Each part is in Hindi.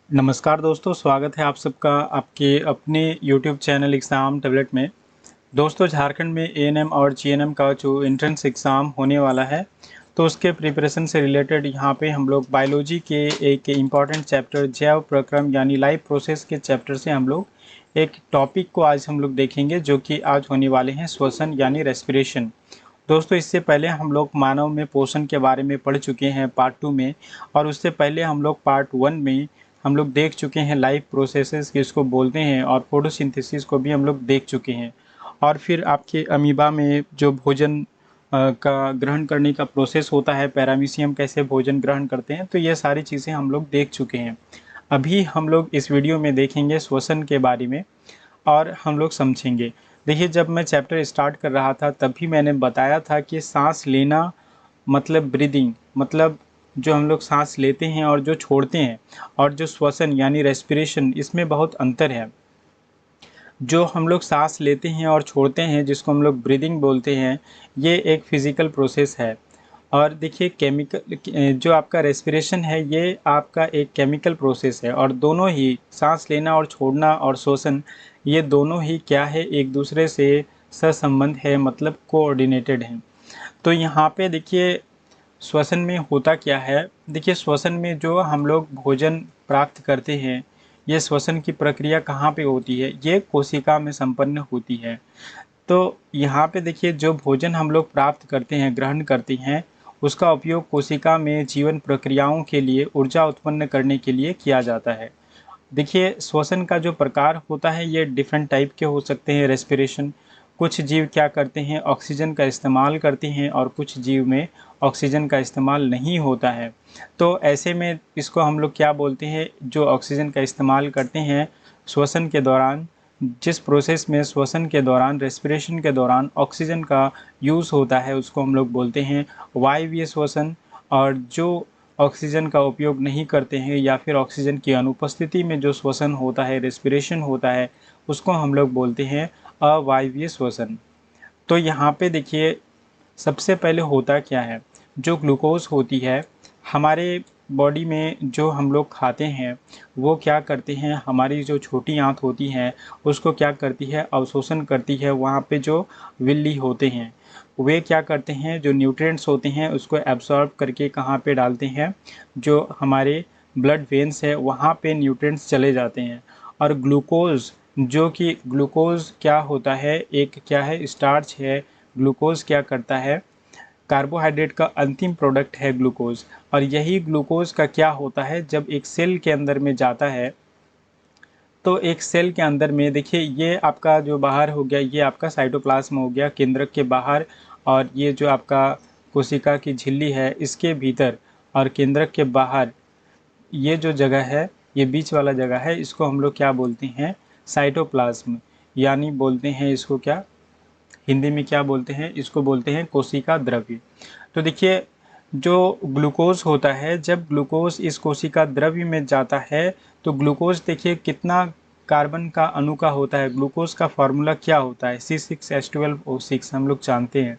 नमस्कार दोस्तों, स्वागत है आप सबका आपके अपने यूट्यूब चैनल एग्ज़ाम टैबलेट में। दोस्तों, झारखंड में एएनएम और जीएनएम का जो एंट्रेंस एग्ज़ाम होने वाला है, तो उसके प्रिपरेशन से रिलेटेड यहाँ पे हम लोग बायोलॉजी के एक इम्पॉर्टेंट चैप्टर जैव प्रक्रम यानी लाइफ प्रोसेस के चैप्टर से हम लोग एक टॉपिक को आज हम लोग देखेंगे, जो कि आज होने वाले हैं श्वसन यानी रेस्पिरेशन। दोस्तों, इससे पहले हम लोग मानव में पोषण के बारे में पढ़ चुके हैं पार्ट 2 में, और उससे पहले हम लोग पार्ट 1 में हम लोग देख चुके हैं लाइफ प्रोसेसेस किसको बोलते हैं, और फोटोसिंथेसिस को भी हम लोग देख चुके हैं। और फिर आपके अमीबा में जो भोजन का ग्रहण करने का प्रोसेस होता है, पैरामीशियम कैसे भोजन ग्रहण करते हैं, तो ये सारी चीज़ें हम लोग देख चुके हैं। अभी हम लोग इस वीडियो में देखेंगे श्वसन के बारे में, और हम लोग समझेंगे। देखिए, जब मैं चैप्टर स्टार्ट कर रहा था तब भी मैंने बताया था कि सांस लेना मतलब ब्रीदिंग, मतलब जो हम लोग सांस लेते हैं और जो छोड़ते हैं, और जो श्वसन यानी रेस्पिरेशन, इसमें बहुत अंतर है। जो हम लोग सांस लेते हैं और छोड़ते हैं, जिसको हम लोग ब्रीदिंग बोलते हैं, ये एक फिज़िकल प्रोसेस है। और देखिए, केमिकल जो आपका रेस्पिरेशन है, ये आपका एक केमिकल प्रोसेस है, और दोनों ही सांस लेना और छोड़ना और श्वसन, ये दोनों ही क्या है, एक दूसरे से सहसंबंध है, मतलब कोऑर्डिनेटेड हैं। तो यहाँ पे देखिए, श्वसन में होता क्या है। देखिए, श्वसन में जो हम लोग भोजन प्राप्त करते हैं, ये श्वसन की प्रक्रिया कहाँ पे होती है, ये कोशिका में संपन्न होती है। तो यहाँ पे देखिए, जो भोजन हम लोग प्राप्त करते हैं, ग्रहण करते हैं, उसका उपयोग कोशिका में जीवन प्रक्रियाओं के लिए ऊर्जा उत्पन्न करने के लिए किया जाता है। देखिए, श्वसन का जो प्रकार होता है, ये डिफरेंट टाइप के हो सकते हैं। रेस्पिरेशन, कुछ जीव क्या करते हैं, ऑक्सीजन का इस्तेमाल करते हैं, और कुछ जीव में ऑक्सीजन का इस्तेमाल नहीं होता है। तो ऐसे में इसको हम लोग क्या बोलते हैं, जो ऑक्सीजन का इस्तेमाल करते हैं श्वसन के दौरान, जिस प्रोसेस में श्वसन के दौरान, रेस्पिरेशन के दौरान ऑक्सीजन का यूज़ होता है, उसको हम लोग बोलते हैं वायवीय श्वसन। और जो ऑक्सीजन का उपयोग नहीं करते हैं, या फिर ऑक्सीजन की अनुपस्थिति में जो श्वसन होता है, रेस्पिरेशन होता है, उसको हम लोग बोलते हैं अवायवीय श्वसन। तो यहाँ पे देखिए, सबसे पहले होता क्या है, जो ग्लूकोज होती है हमारे बॉडी में, जो हम लोग खाते हैं, वो क्या करते हैं, हमारी जो छोटी आंत होती है उसको क्या करती है, अवशोषण करती है। वहाँ पे जो विल्ली होते हैं, वे क्या करते हैं, जो न्यूट्रिएंट्स होते हैं उसको एब्सॉर्ब करके कहाँ पे डालते हैं, जो हमारे ब्लड वेन्स है वहाँ पे न्यूट्रिएंट्स चले जाते हैं। और ग्लूकोज, जो कि ग्लूकोज क्या होता है, एक क्या है, स्टार्च है। ग्लूकोज क्या करता है, कार्बोहाइड्रेट का अंतिम प्रोडक्ट है ग्लूकोज। और यही ग्लूकोज का क्या होता है, जब एक सेल के अंदर में जाता है, तो एक सेल के अंदर में देखिए, ये आपका जो बाहर हो गया, ये आपका साइटोप्लाज्म हो गया केंद्रक के बाहर, और ये जो आपका कोशिका की झिल्ली है इसके भीतर, और केंद्रक के बाहर ये जो जगह है, ये बीच वाला जगह है, इसको हम लोग क्या बोलते हैं, साइटोप्लाज्म। यानी बोलते हैं इसको क्या, हिंदी में क्या बोलते हैं, इसको बोलते हैं कोशिका द्रव्य। तो देखिए, जो ग्लूकोज होता है, जब ग्लूकोज इस कोशिका द्रव्य में जाता है, तो ग्लूकोज देखिए कितना कार्बन का अणु का होता है। ग्लूकोज का फार्मूला क्या होता है, C6H12O6, हम लोग जानते हैं।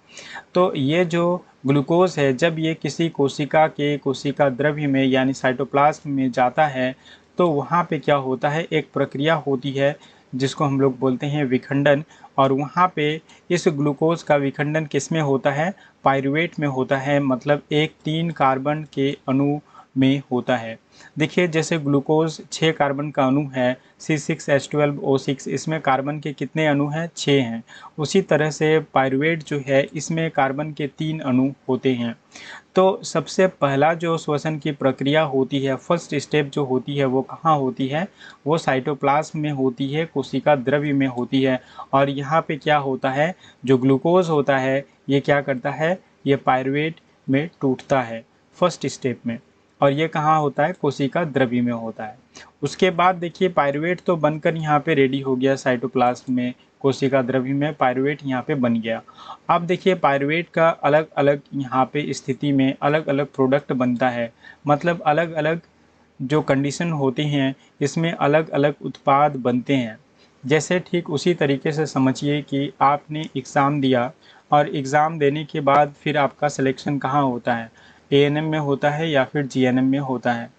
तो ये जो ग्लूकोज है, जब ये किसी कोशिका के कोशिका द्रव्य में यानी साइटोप्लाज्म में जाता है, तो वहाँ पे क्या होता है, एक प्रक्रिया होती है जिसको हम लोग बोलते हैं विखंडन। और वहाँ पे इस ग्लूकोज का विखंडन किस में होता है, पाइरूवेट में होता है, मतलब एक 3 कार्बन के अणु में होता है। देखिए, जैसे ग्लूकोज 6 कार्बन का अणु है, C6H12O6, इसमें कार्बन के कितने अणु हैं, 6 हैं। उसी तरह से पाइरूवेट जो है, इसमें कार्बन के 3 अणु होते हैं। तो सबसे पहला जो श्वसन की प्रक्रिया होती है, फर्स्ट स्टेप जो होती है, वो कहाँ होती है, वो साइटोप्लाज्म में होती है, कोशिका द्रव्य में होती है। और यहाँ पे क्या होता है, जो ग्लूकोज होता है, ये क्या करता है, ये पाइरूवेट में टूटता है फर्स्ट स्टेप में। और ये कहाँ होता है, कोशिका द्रव्य में होता है। उसके बाद देखिए, पाइरूवेट तो बनकर यहाँ पे रेडी हो गया साइटोप्लाज्म में, कोशिका द्रव्य में पाइरूवेट यहाँ पे बन गया। अब देखिए, पाइरूवेट का अलग अलग यहाँ पे स्थिति में अलग अलग प्रोडक्ट बनता है, मतलब अलग अलग जो कंडीशन होती हैं, इसमें अलग अलग उत्पाद बनते हैं। जैसे ठीक उसी तरीके से समझिए कि आपने एग्ज़ाम दिया, और एग्ज़ाम देने के बाद फिर आपका सिलेक्शन कहाँ होता है, एएनएम में होता है या फिर जीएनएम में होता है।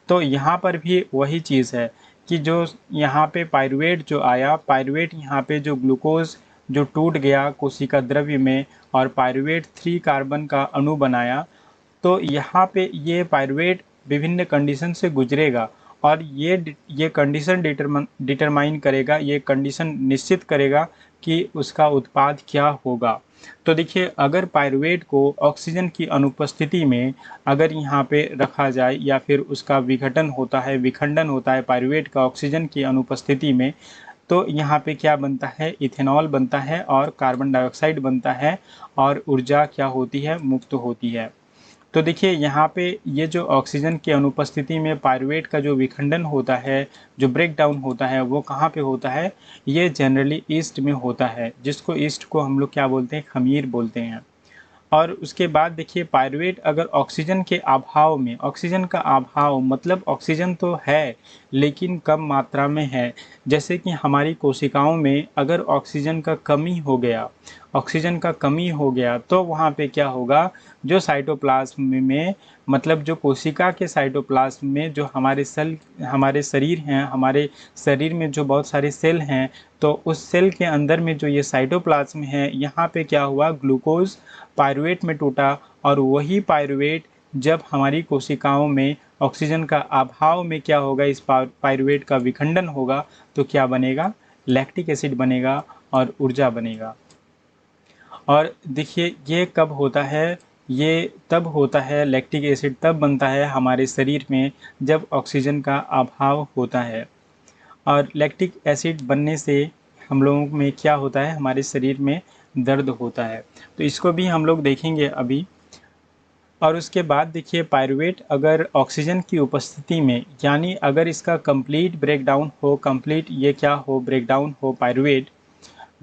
तो यहाँ पर भी वही चीज़ है कि जो यहाँ पे पाइरूवेट जो आया, पाइरूवेट यहाँ पे जो ग्लूकोज जो टूट गया कोशिका द्रव्य में और पाइरूवेट 3 कार्बन का अणु बनाया, तो यहाँ पे ये पाइरूवेट विभिन्न कंडीशन से गुजरेगा और ये कंडीशन डिटरमाइन करेगा, ये कंडीशन निश्चित करेगा कि उसका उत्पाद क्या होगा। तो देखिए, अगर पाइरूवेट को ऑक्सीजन की अनुपस्थिति में अगर यहाँ पे रखा जाए या फिर उसका विघटन होता है, विखंडन होता है पाइरूवेट का ऑक्सीजन की अनुपस्थिति में, तो यहाँ पे क्या बनता है, इथेनॉल बनता है और कार्बन डाइऑक्साइड बनता है और ऊर्जा क्या होती है, मुक्त होती है। तो देखिए, यहाँ पे ये जो ऑक्सीजन की अनुपस्थिति में पाइरूवेट का जो विखंडन होता है, जो ब्रेक डाउन होता है, वो कहाँ पे होता है, ये जनरली ईस्ट में होता है, जिसको ईस्ट को हम लोग क्या बोलते हैं, खमीर बोलते हैं। और उसके बाद देखिए, पाइरूवेट अगर ऑक्सीजन के अभाव में, ऑक्सीजन का अभाव मतलब ऑक्सीजन तो है लेकिन कम मात्रा में है, जैसे कि हमारी कोशिकाओं में अगर ऑक्सीजन का कमी हो गया, ऑक्सीजन का कमी हो गया तो वहाँ पे क्या होगा, जो साइटोप्लाज्म में मतलब जो कोशिका के साइटोप्लाज्म में जो हमारे सेल, हमारे शरीर हैं, हमारे शरीर में जो बहुत सारे सेल हैं, तो उस सेल के अंदर में जो ये साइटोप्लाज्म है, यहाँ पे क्या हुआ, ग्लूकोज पाइरूवेट में टूटा और वही पाइरूवेट जब हमारी कोशिकाओं में ऑक्सीजन का अभाव में क्या होगा, इस पाइरूवेट का विखंडन होगा तो क्या बनेगा, लैक्टिक एसिड बनेगा और ऊर्जा बनेगा। और देखिए, ये कब होता है, ये तब होता है, लैक्टिक एसिड तब बनता है हमारे शरीर में जब ऑक्सीजन का अभाव होता है। और लैक्टिक एसिड बनने से हम लोगों में क्या होता है, हमारे शरीर में दर्द होता है। तो इसको भी हम लोग देखेंगे अभी। और उसके बाद देखिए, पाइरूवेट अगर ऑक्सीजन की उपस्थिति में, यानी अगर इसका कंप्लीट ब्रेकडाउन हो, कंप्लीट ये क्या हो, ब्रेकडाउन हो पाइरूवेट,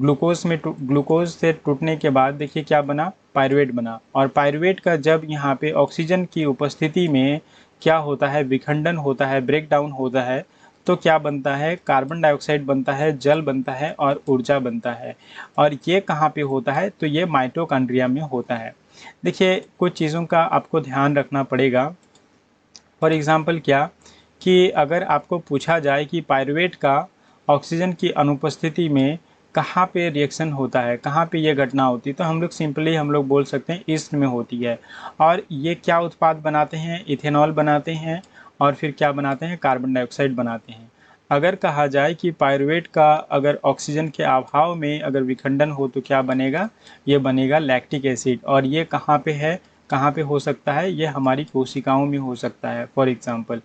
ग्लूकोज से टूटने के बाद देखिए क्या बना, पाइरूवेट बना। और पाइरूवेट का जब यहाँ पे ऑक्सीजन की उपस्थिति में क्या होता है, विखंडन होता है, ब्रेकडाउन होता है, तो क्या बनता है, कार्बन डाइऑक्साइड बनता है, जल बनता है और ऊर्जा बनता है। और ये कहाँ पे होता है, तो ये माइटोकॉन्ड्रिया में होता है। देखिए, कुछ चीज़ों का आपको ध्यान रखना पड़ेगा। फॉर एग्ज़ाम्पल क्या, कि अगर आपको पूछा जाए कि पाइरूवेट का ऑक्सीजन की अनुपस्थिति में कहाँ पे रिएक्शन होता है, कहाँ पे ये घटना होती है, तो हम लोग सिंपली हम लोग बोल सकते हैं ईस्ट में होती है। और ये क्या उत्पाद बनाते हैं, इथेनॉल बनाते हैं और फिर क्या बनाते हैं, कार्बन डाइऑक्साइड बनाते हैं। अगर कहा जाए कि पाइरूवेट का अगर ऑक्सीजन के अभाव में अगर विखंडन हो तो क्या बनेगा, ये बनेगा लैक्टिक एसिड। और ये कहाँ पे है, कहाँ पे हो सकता है, ये हमारी कोशिकाओं में हो सकता है फॉर एग्ज़ाम्पल।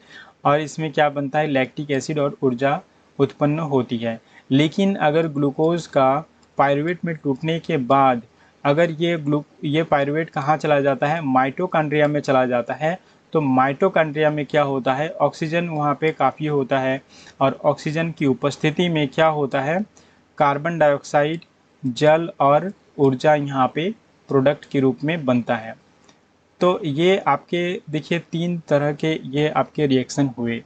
और इसमें क्या बनता है, लैक्टिक एसिड और ऊर्जा उत्पन्न होती है। लेकिन अगर ग्लूकोज का पाइरूवेट में टूटने के बाद अगर ये पाइरूवेट कहाँ चला जाता है, माइटोकॉन्ड्रिया में चला जाता है, तो माइटोकॉन्ड्रिया में क्या होता है, ऑक्सीजन वहाँ पे काफ़ी होता है और ऑक्सीजन की उपस्थिति में क्या होता है, कार्बन डाइऑक्साइड, जल और ऊर्जा यहाँ पे प्रोडक्ट के रूप में बनता है। तो ये आपके देखिए 3 तरह के ये आपके रिएक्शन हुए।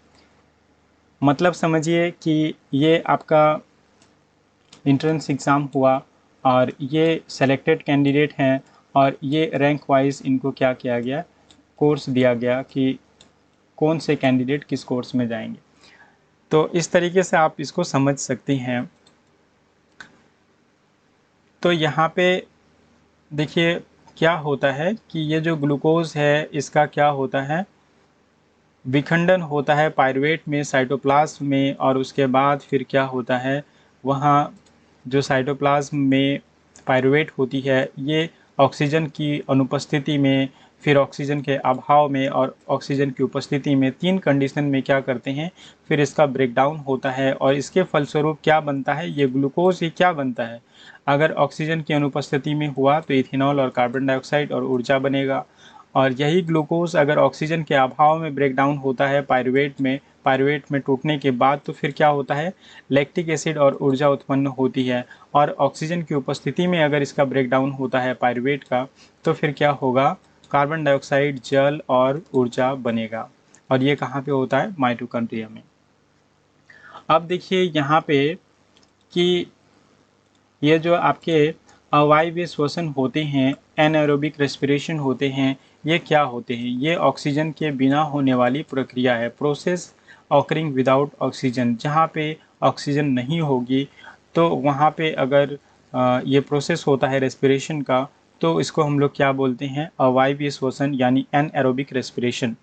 मतलब समझिए कि ये आपका एंट्रेंस एग्ज़ाम हुआ और ये सेलेक्टेड कैंडिडेट हैं और ये रैंक वाइज इनको क्या किया गया, कोर्स दिया गया कि कौन से कैंडिडेट किस कोर्स में जाएंगे। तो इस तरीके से आप इसको समझ सकती हैं। तो यहाँ पे देखिए क्या होता है कि ये जो ग्लूकोज है इसका क्या होता है, विखंडन होता है पाइरूवेट में, साइटोप्लाज्म में, और उसके बाद फिर क्या होता है, वहाँ जो साइटोप्लाज्म में पाइरूवेट होती है, ये ऑक्सीजन की अनुपस्थिति में, फिर ऑक्सीजन के अभाव में और ऑक्सीजन की उपस्थिति में, 3 कंडीशन में क्या करते हैं, फिर इसका ब्रेकडाउन होता है और इसके फलस्वरूप क्या बनता है, ये ग्लूकोज ही क्या बनता है, अगर ऑक्सीजन की अनुपस्थिति में हुआ तो इथेनॉल और कार्बन डाइऑक्साइड और ऊर्जा बनेगा। और यही ग्लूकोज अगर ऑक्सीजन के अभाव में ब्रेकडाउन होता है पाइरूवेट में टूटने के बाद, तो फिर क्या होता है, लैक्टिक एसिड और ऊर्जा उत्पन्न होती है। और ऑक्सीजन की उपस्थिति में अगर इसका ब्रेकडाउन होता है पाइरूवेट का, तो फिर क्या होगा, कार्बन डाइऑक्साइड, जल और ऊर्जा बनेगा। और ये कहाँ पे होता है, माइटोकॉन्ड्रिया में। अब देखिए यहाँ पे कि ये जो आपके अवायवीय श्वसन होते हैं, एनाएरोबिक रेस्पिरेशन होते हैं, ये क्या होते हैं? ये ऑक्सीजन के बिना होने वाली प्रक्रिया है, प्रोसेस ऑकरिंग विदाउट ऑक्सीजन। जहाँ पे ऑक्सीजन नहीं होगी तो वहाँ पे अगर ये प्रोसेस होता है रेस्पिरेशन का, तो इसको हम लोग क्या बोलते हैं? अवायवीय श्वसन यानी एनएरोबिक रेस्पिरेशन।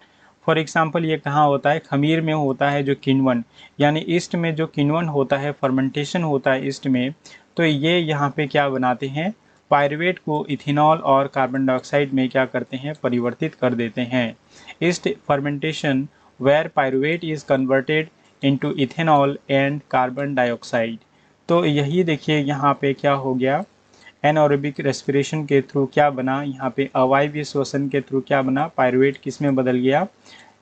फॉर एग्जांपल ये कहाँ होता है? खमीर में होता है जो किण्वन, यानी ईस्ट में जो किण्वन होता है, फर्मेंटेशन होता है ईस्ट में, तो ये यहाँ पे क्या बनाते हैं? पायरुवेट को इथेनॉल और कार्बन डाइऑक्साइड में क्या करते हैं? परिवर्तित कर देते हैं। Yeast fermentation where pyruvate is converted into ethanol and carbon dioxide. तो यही देखिए यहाँ पे क्या हो गया? एनएरोबिक रेस्पिरेशन के थ्रू क्या बना? यहाँ पे अवायवीय श्वसन के थ्रू क्या बना? पायरुवेट किस में बदल गया?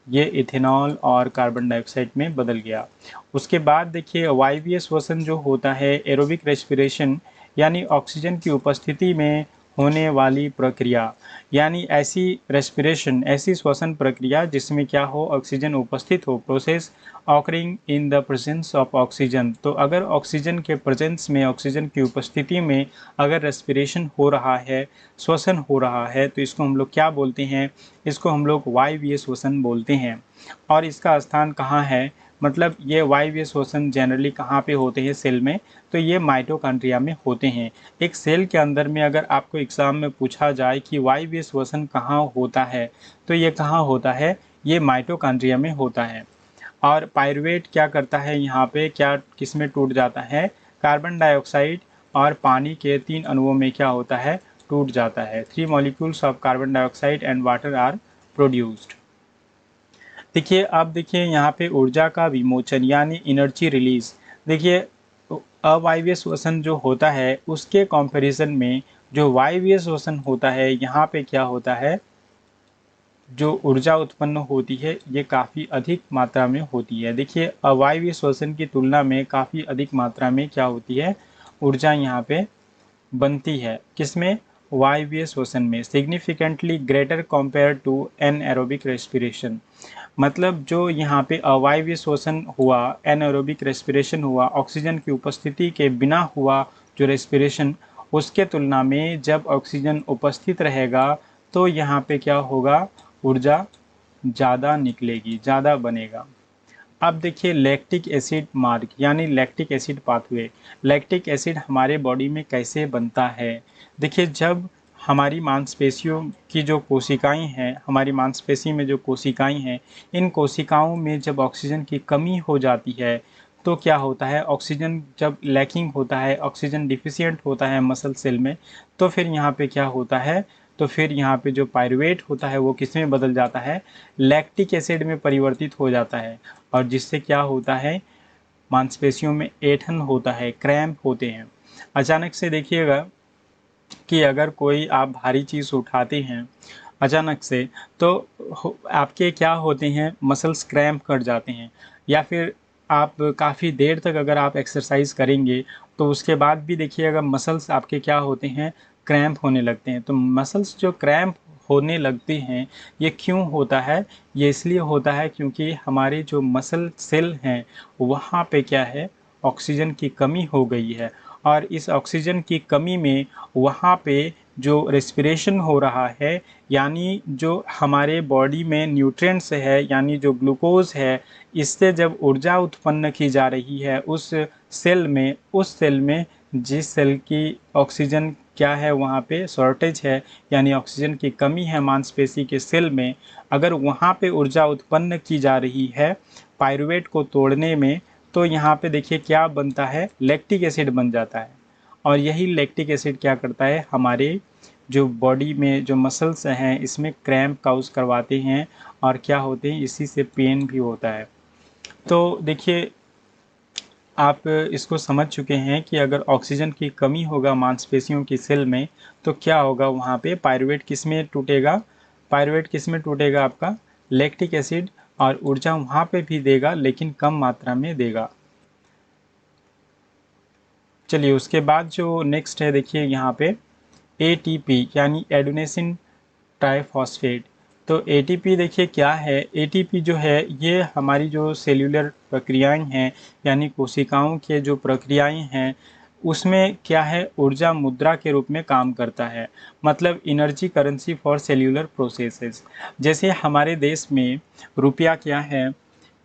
ये इथेनॉल और कार्बन डाइऑक्साइड में बदल गया। उसके बाद देखिए वायवीय श्वसन जो होता है, एरोबिक रेस्पिरेशन यानी ऑक्सीजन की उपस्थिति में होने वाली प्रक्रिया, यानी ऐसी रेस्पिरेशन, ऐसी श्वसन प्रक्रिया जिसमें क्या हो? ऑक्सीजन उपस्थित हो, process occurring in the presence of oxygen. तो अगर ऑक्सीजन के प्रेजेंस में, ऑक्सीजन की उपस्थिति में अगर रेस्पिरेशन हो रहा है, श्वसन हो रहा है, तो इसको हम लोग क्या बोलते हैं? इसको हम लोग वायवीय श्वसन बोलते हैं। और इसका स्थान कहाँ है? मतलब ये वायवीय श्वसन जनरली कहाँ पे होते हैं? सेल में। तो ये माइटोकॉन्ड्रिया में होते हैं। एक सेल के अंदर में अगर आपको एग्जाम में पूछा जाए कि वायवीय श्वसन कहाँ होता है, तो ये कहाँ होता है? ये माइटोकॉन्ड्रिया में होता है। और पायरुवेट क्या करता है? यहाँ पे क्या किसमें टूट जाता है? कार्बन डाइऑक्साइड और पानी के 3 अणुओं में क्या होता है? टूट जाता है। 3 molecules of carbon dioxide and water are produced. देखिए अब देखिए यहाँ पे ऊर्जा का विमोचन यानी एनर्जी रिलीज। देखिए अवायवीय श्वसन जो होता है उसके कंपैरिजन में जो वायवीय श्वसन होता है, यहाँ पे क्या होता है? जो ऊर्जा उत्पन्न होती है ये काफ़ी अधिक मात्रा में होती है। देखिए अवायवीय श्वसन की तुलना में काफ़ी अधिक मात्रा में क्या होती है? ऊर्जा यहाँ पे बनती है। किसमें? वायवीय श्वसन में। Significantly greater compare to anaerobic respiration. मतलब जो यहाँ पे अवायवीय श्वसन हुआ, एनएरोबिक रेस्पिरेशन हुआ, ऑक्सीजन की उपस्थिति के बिना हुआ जो रेस्पिरेशन, उसके तुलना में जब ऑक्सीजन उपस्थित रहेगा तो यहाँ पे क्या होगा? ऊर्जा ज़्यादा निकलेगी, ज़्यादा बनेगा। अब देखिए लैक्टिक एसिड मार्ग यानी lactic acid pathway. Lactic acid हमारे बॉडी में कैसे बनता है? देखिए जब हमारी मांसपेशियों की जो कोशिकाएं हैं, हमारी मांसपेशी में जो कोशिकाएं हैं, इन कोशिकाओं में जब ऑक्सीजन की कमी हो जाती है तो क्या होता है? ऑक्सीजन जब लैकिंग होता है, ऑक्सीजन डिफिशियंट होता है मसल सेल में, तो फिर यहाँ पे क्या होता है? तो फिर यहाँ पे जो पायरुवेट होता है वो किस में बदल जाता है? लैक्टिक एसिड में परिवर्तित हो जाता है। और जिससे क्या होता है? मांसपेशियों में ऐंठन होता है, क्रैम्प होते हैं। अचानक से देखिएगा कि अगर कोई आप भारी चीज़ उठाते हैं अचानक से, तो आपके क्या होते हैं? मसल्स क्रैम्प कर जाते हैं। या फिर आप काफ़ी देर तक अगर आप एक्सरसाइज करेंगे तो उसके बाद भी देखिएगा मसल्स आपके क्या होते हैं? क्रैम्प होने लगते हैं। तो मसल्स जो क्रैम्प होने लगते हैं, ये क्यों होता है? ये इसलिए होता है क्योंकि हमारे जो मसल सेल हैं वहाँ पे क्या है? ऑक्सीजन की कमी हो गई है। और इस ऑक्सीजन की कमी में वहाँ पे जो रेस्पिरेशन हो रहा है, यानी जो हमारे बॉडी में न्यूट्रिएंट्स है, यानी जो ग्लूकोज है, इससे जब ऊर्जा उत्पन्न की जा रही है उस सेल में जिस सेल की ऑक्सीजन क्या है, वहाँ पे शॉर्टेज है, यानी ऑक्सीजन की कमी है मांसपेशी के सेल में, अगर वहाँ पे ऊर्जा उत्पन्न की जा रही है पायरुवेट को तोड़ने में, तो यहाँ पे देखिए क्या बनता है? लैक्टिक एसिड बन जाता है। और यही लैक्टिक एसिड क्या करता है? हमारे जो बॉडी में जो मसल्स हैं इसमें क्रैम्प काउज करवाते हैं और क्या होते हैं? इसी से पेन भी होता है। तो देखिए आप इसको समझ चुके हैं कि अगर ऑक्सीजन की कमी होगा मांसपेशियों की सेल में तो क्या होगा? वहाँ पे पायरुवेट किस में टूटेगा? पायरुवेट किस में टूटेगा? आपका लैक्टिक एसिड। और ऊर्जा वहाँ पे भी देगा लेकिन कम मात्रा में देगा। चलिए उसके बाद जो नेक्स्ट है देखिए यहाँ पे ATP यानी एडेनोसिन ट्राइफॉस्फेट। तो ATP देखिए क्या है? ATP जो है ये हमारी जो सेल्यूलर प्रक्रियाएं हैं, यानी कोशिकाओं के जो प्रक्रियाएं हैं, उसमें क्या है, ऊर्जा मुद्रा के रूप में काम करता है, मतलब energy currency for cellular processes. जैसे हमारे देश में रुपया क्या है,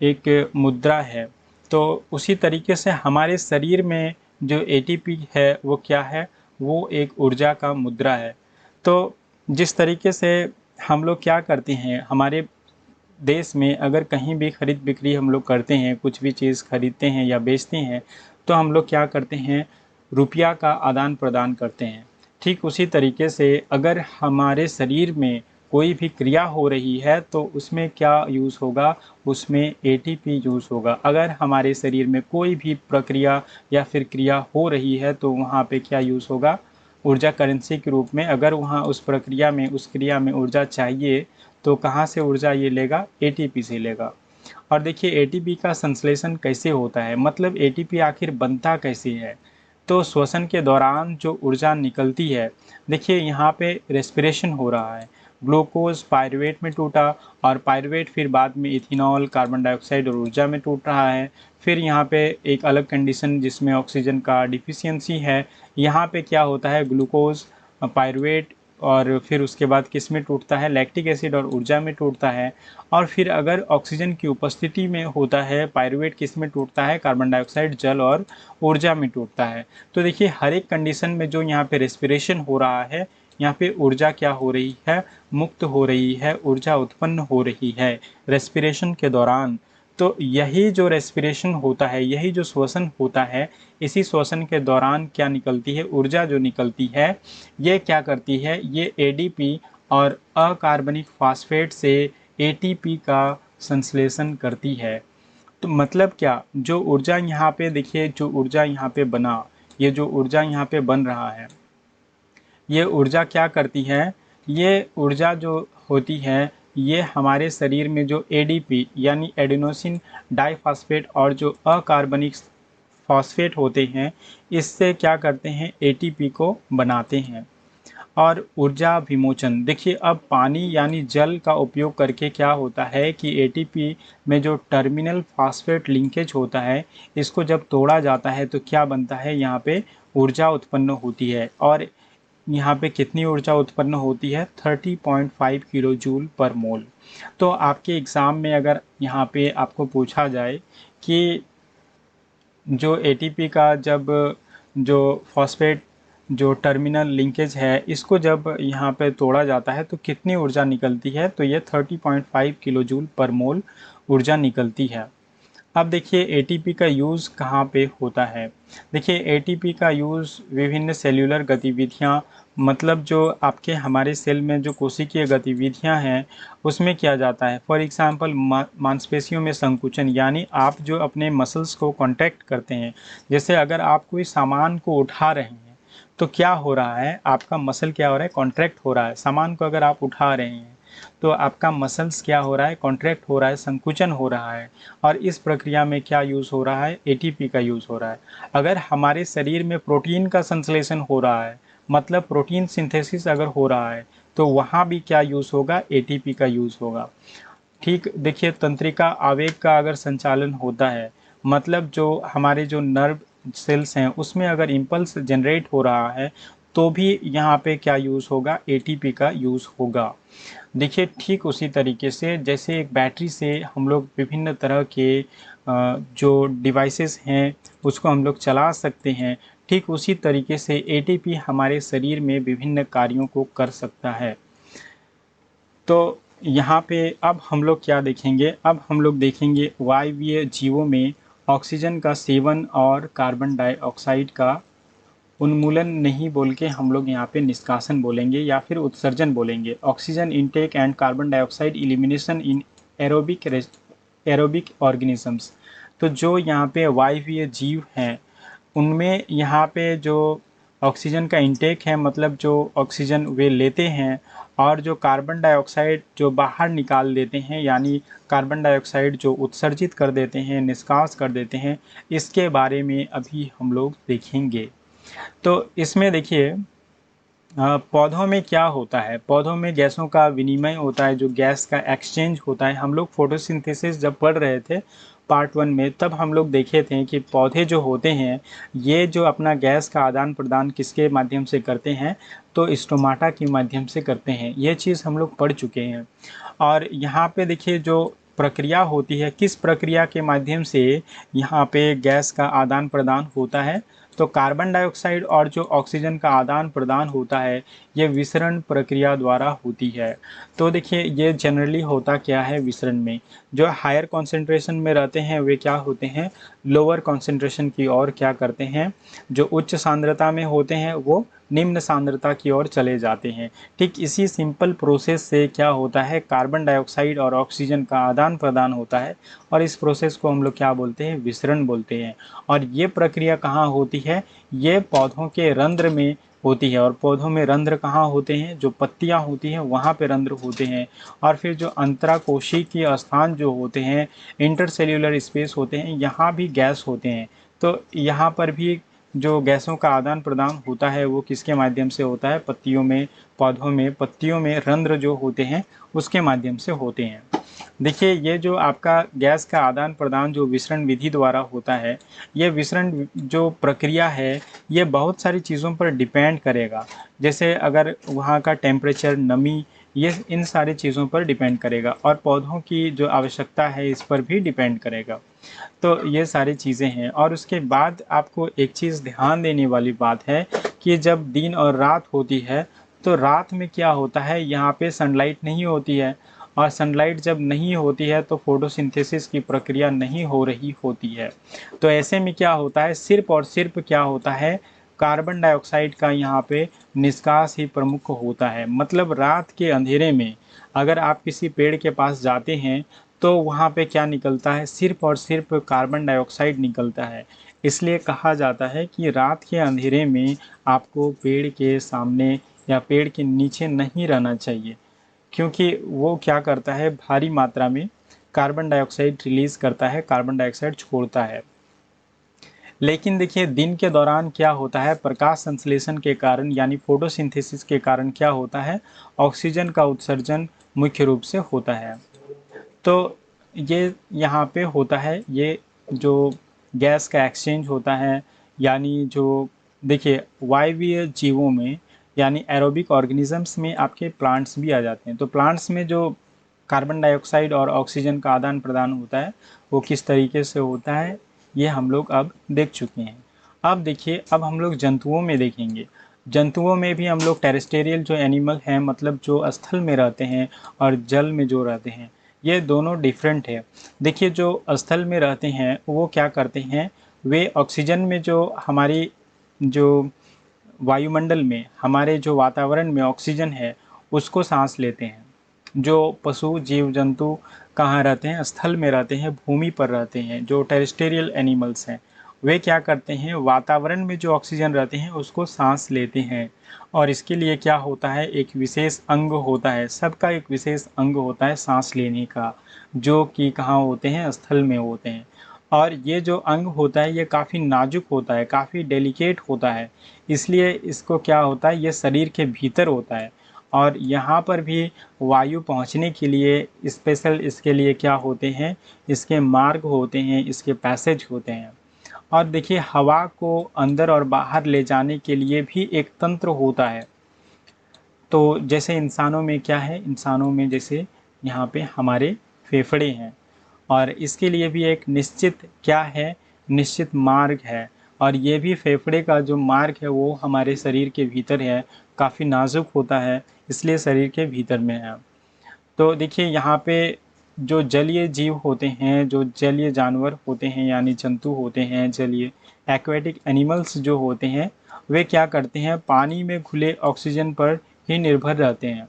एक मुद्रा है, तो उसी तरीके से हमारे शरीर में जो एटीपी है वो क्या है, वो एक ऊर्जा का मुद्रा है। तो जिस तरीके से हम लोग क्या करते हैं, हमारे देश में अगर कहीं भी खरीद बिक्री हम लोग करते हैं, कुछ भी चीज़ खरीदते हैं या बेचते हैं, तो हम लोग क्या करते हैं, रुपया का आदान प्रदान करते हैं। ठीक उसी तरीके से अगर हमारे शरीर में कोई भी क्रिया हो रही है तो उसमें क्या यूज़ होगा, उसमें एटीपी यूज़ होगा। अगर हमारे शरीर में कोई भी प्रक्रिया या फिर क्रिया हो रही है तो वहाँ पे क्या यूज़ होगा, ऊर्जा करेंसी के रूप में। अगर वहाँ उस प्रक्रिया में, उस क्रिया में ऊर्जा चाहिए तो कहाँ से ऊर्जा ये लेगा, एटीपी से लेगा। और देखिए एटीपी का संश्लेषण कैसे होता है, मतलब एटीपी आखिर बनता कैसे है। तो श्वसन के दौरान जो ऊर्जा निकलती है, देखिए यहाँ पे रेस्पिरेशन हो रहा है, ग्लूकोज पायरुवेट में टूटा और पायरुवेट फिर बाद में इथेनॉल, कार्बन डाइऑक्साइड और ऊर्जा में टूट रहा है। फिर यहाँ पे एक अलग कंडीशन जिसमें ऑक्सीजन का डिफिशियंसी है, यहाँ पे क्या होता है, ग्लूकोज, पायरुवेट और फिर उसके बाद किस में टूटता है, लैक्टिक एसिड और ऊर्जा में टूटता है। और फिर अगर ऑक्सीजन की उपस्थिति में होता है, पायरुवेट किस में टूटता है, कार्बन डाइऑक्साइड, जल और ऊर्जा में टूटता है। तो देखिए हर एक कंडीशन में जो यहाँ पे रेस्पिरेशन हो रहा है, यहाँ पे ऊर्जा क्या हो रही है, मुक्त हो रही है, ऊर्जा उत्पन्न हो रही है रेस्पिरेशन के दौरान। तो यही जो रेस्पिरेशन होता है, यही जो श्वसन होता है, इसी श्वसन के दौरान क्या निकलती है, ऊर्जा जो निकलती है, ये क्या करती है, ये एडीपी और अकार्बनिक फास्फेट से एटीपी का संश्लेषण करती है। तो मतलब क्या, जो ऊर्जा यहाँ पे देखिए, जो ऊर्जा यहाँ पे बना, ये जो ऊर्जा यहाँ पे बन रहा है, ये ऊर्जा क्या करती है, ये ऊर्जा जो होती है, ये हमारे शरीर में जो एडीपी यानी एडेनोसिन डाइफॉस्फेट और जो अकार्बनिक फॉस्फेट होते हैं, इससे क्या करते हैं, एटीपी को बनाते हैं। और ऊर्जा विमोचन, देखिए अब पानी यानी जल का उपयोग करके क्या होता है कि एटीपी में जो टर्मिनल फास्फेट लिंकेज होता है, इसको जब तोड़ा जाता है तो क्या बनता है, यहाँ पे ऊर्जा उत्पन्न होती है। और यहाँ पे कितनी ऊर्जा उत्पन्न होती है, 30.5 किलो जूल पर मोल। तो आपके एग्ज़ाम में अगर यहाँ पे आपको पूछा जाए कि जो एटीपी का जब जो फॉस्फेट जो टर्मिनल लिंकेज है, इसको जब यहाँ पे तोड़ा जाता है तो कितनी ऊर्जा निकलती है, तो ये 30.5 किलो जूल पर मोल ऊर्जा निकलती है। अब देखिए एटीपी का यूज़ कहाँ पे होता है। देखिए एटीपी का यूज़ विभिन्न सेल्युलर गतिविधियाँ, मतलब जो आपके हमारे सेल में जो कोशिकीय गतिविधियाँ हैं, उसमें किया जाता है। फॉर एग्ज़ाम्पल मांसपेशियों में संकुचन, यानी आप जो अपने मसल्स को कॉन्ट्रैक्ट करते हैं, जैसे अगर आप कोई सामान को उठा रहे हैं तो क्या हो रहा है, आपका मसल क्या हो रहा है, कॉन्ट्रैक्ट हो रहा है। सामान को अगर आप उठा रहे हैं तो आपका मसल्स क्या हो रहा है, कॉन्ट्रैक्ट हो रहा है, संकुचन हो रहा है। और इस प्रक्रिया में क्या यूज़ हो रहा है, एटीपी का यूज़ हो रहा है। अगर हमारे शरीर में प्रोटीन का संश्लेषण हो रहा है, मतलब प्रोटीन सिंथेसिस अगर हो रहा है, तो वहाँ भी क्या यूज़ होगा, एटीपी का यूज़ होगा। ठीक देखिए तंत्रिका आवेग का अगर संचालन होता है, मतलब जो हमारे जो नर्व सेल्स हैं उसमें अगर इम्पल्स जनरेट हो रहा है, तो भी यहाँ पे क्या यूज़ होगा, एटीपी का यूज़ होगा। देखिए ठीक उसी तरीके से जैसे एक बैटरी से हम लोग विभिन्न तरह के जो डिवाइसेस हैं उसको हम लोग चला सकते हैं, ठीक उसी तरीके से एटीपी हमारे शरीर में विभिन्न कार्यों को कर सकता है। तो यहाँ पे अब हम लोग क्या देखेंगे, अब हम लोग देखेंगे वायवीय जीवों में ऑक्सीजन का सेवन और कार्बन डाइऑक्साइड का उन्मूलन नहीं बोल के हम लोग यहाँ पे निष्कासन बोलेंगे या फिर उत्सर्जन बोलेंगे। Oxygen intake and carbon dioxide elimination in aerobic organisms. तो जो यहाँ पे वायवीय जीव हैं उनमें यहाँ पे जो ऑक्सीजन का इंटेक है, मतलब जो ऑक्सीजन वे लेते हैं, और जो कार्बन डाइऑक्साइड जो बाहर निकाल देते हैं, यानी कार्बन डाइऑक्साइड जो उत्सर्जित कर देते हैं, निष्कास कर देते हैं, इसके बारे में अभी हम लोग देखेंगे। तो इसमें देखिए पौधों में क्या होता है, पौधों में गैसों का विनिमय होता है, जो गैस का एक्सचेंज होता है। हम लोग फोटोसिंथेसिस जब पढ़ रहे थे पार्ट 1 में, तब हम लोग देखे थे कि पौधे जो होते हैं ये जो अपना गैस का आदान प्रदान किसके माध्यम से करते हैं, तो स्टोमाटा के माध्यम से करते हैं। ये चीज़ हम लोग पढ़ चुके हैं। और यहाँ पे देखिए जो प्रक्रिया होती है, किस प्रक्रिया के माध्यम से यहाँ पे गैस का आदान प्रदान होता है, तो कार्बन डाइऑक्साइड और जो ऑक्सीजन का आदान प्रदान होता है ये विसरण प्रक्रिया द्वारा होती है। तो देखिए ये जनरली होता क्या है, विसरण में जो हायर कॉन्सेंट्रेशन में रहते हैं वे क्या होते हैं, लोअर कॉन्सेंट्रेशन की ओर क्या करते हैं, जो उच्च सांद्रता में होते हैं वो निम्न सांद्रता की ओर चले जाते हैं। ठीक इसी सिंपल प्रोसेस से क्या होता है, कार्बन डाइऑक्साइड और ऑक्सीजन का आदान प्रदान होता है और इस प्रोसेस को हम लोग क्या बोलते हैं, विसरण बोलते हैं। और ये प्रक्रिया कहाँ होती है, ये पौधों के रंध्र में होती है। और पौधों में रंध्र कहाँ होते हैं, जो पत्तियाँ होती हैं वहाँ पे रंध्र होते हैं। और फिर जो अंतराकोशिकीय स्थान जो होते हैं, इंटरसेल्यूलर स्पेस होते हैं, यहाँ भी गैस होते हैं। तो यहाँ पर भी जो गैसों का आदान प्रदान होता है वो किसके माध्यम से होता है, पत्तियों में, पौधों में पत्तियों में रंध्र जो होते हैं उसके माध्यम से होते हैं। देखिए ये जो आपका गैस का आदान प्रदान जो विसरण विधि द्वारा होता है, ये विसरण जो प्रक्रिया है ये बहुत सारी चीज़ों पर डिपेंड करेगा। जैसे अगर वहाँ का टेम्परेचर, नमी, ये इन सारी चीज़ों पर डिपेंड करेगा और पौधों की जो आवश्यकता है इस पर भी डिपेंड करेगा। तो ये सारी चीज़ें हैं। और उसके बाद आपको एक चीज़ ध्यान देने वाली बात है कि जब दिन और रात होती है तो रात में क्या होता है, यहाँ पे सनलाइट नहीं होती है। और सनलाइट जब नहीं होती है तो फोटोसिंथेसिस की प्रक्रिया नहीं हो रही होती है। तो ऐसे में क्या होता है, सिर्फ और सिर्फ क्या होता है, कार्बन डाइऑक्साइड का यहाँ पे निष्कास ही प्रमुख होता है। मतलब रात के अंधेरे में अगर आप किसी पेड़ के पास जाते हैं तो वहाँ पे क्या निकलता है, सिर्फ और सिर्फ कार्बन डाइऑक्साइड निकलता है। इसलिए कहा जाता है कि रात के अंधेरे में आपको पेड़ के सामने या पेड़ के नीचे नहीं रहना चाहिए, क्योंकि वो क्या करता है, भारी मात्रा में कार्बन डाइऑक्साइड रिलीज़ करता है, कार्बन डाइऑक्साइड छोड़ता है। लेकिन देखिए दिन के दौरान क्या होता है, प्रकाश संश्लेषण के कारण यानी फोटोसिंथेसिस के कारण क्या होता है, ऑक्सीजन का उत्सर्जन मुख्य रूप से होता है। तो ये यहाँ पे होता है, ये जो गैस का एक्सचेंज होता है, यानी जो देखिए वायवीय जीवों में यानी एरोबिक ऑर्गेनिजम्स में आपके प्लांट्स भी आ जाते हैं। तो प्लांट्स में जो कार्बन डाइऑक्साइड और ऑक्सीजन का आदान प्रदान होता है वो किस तरीके से होता है, ये हम लोग अब देख चुके हैं। अब देखिए, अब हम लोग जंतुओं में देखेंगे। जंतुओं में भी हम लोग टेरेस्टेरियल जो एनिमल हैं, मतलब जो स्थल में रहते हैं और जल में जो रहते हैं, ये दोनों डिफरेंट है। देखिए जो स्थल में रहते हैं वो क्या करते हैं, वे ऑक्सीजन में जो हमारी जो वायुमंडल में, हमारे जो वातावरण में ऑक्सीजन है उसको सांस लेते हैं। जो पशु जीव जंतु कहाँ रहते हैं, स्थल में रहते हैं, भूमि पर रहते हैं, जो टेरेस्टेरियल एनिमल्स हैं वे क्या करते हैं, वातावरण में जो ऑक्सीजन रहते हैं उसको सांस लेते हैं। और इसके लिए क्या होता है, एक विशेष अंग होता है, सबका एक विशेष अंग होता है सांस लेने का, जो कि कहाँ होते हैं, स्थल में होते हैं। और ये जो अंग होता है ये काफ़ी नाजुक होता है, काफ़ी डेलिकेट होता है, इसलिए इसको क्या होता है, ये शरीर के भीतर होता है। और यहाँ पर भी वायु पहुँचने के लिए स्पेशल इसके लिए क्या होते हैं, इसके मार्ग होते हैं, इसके पैसेज होते हैं। और देखिए हवा को अंदर और बाहर ले जाने के लिए भी एक तंत्र होता है। तो जैसे इंसानों में क्या है, इंसानों में जैसे यहाँ पे हमारे फेफड़े हैं और इसके लिए भी एक निश्चित क्या है, निश्चित मार्ग है। और ये भी फेफड़े का जो मार्ग है वो हमारे शरीर के भीतर है, काफ़ी नाजुक होता है, इसलिए शरीर के भीतर में है। तो देखिए यहाँ पे जो जलीय जीव होते हैं, जो जलीय जानवर होते हैं यानी जंतु होते हैं, जलीय एक्वेटिक एनिमल्स जो होते हैं, वे क्या करते हैं, पानी में घुले ऑक्सीजन पर ही निर्भर रहते हैं।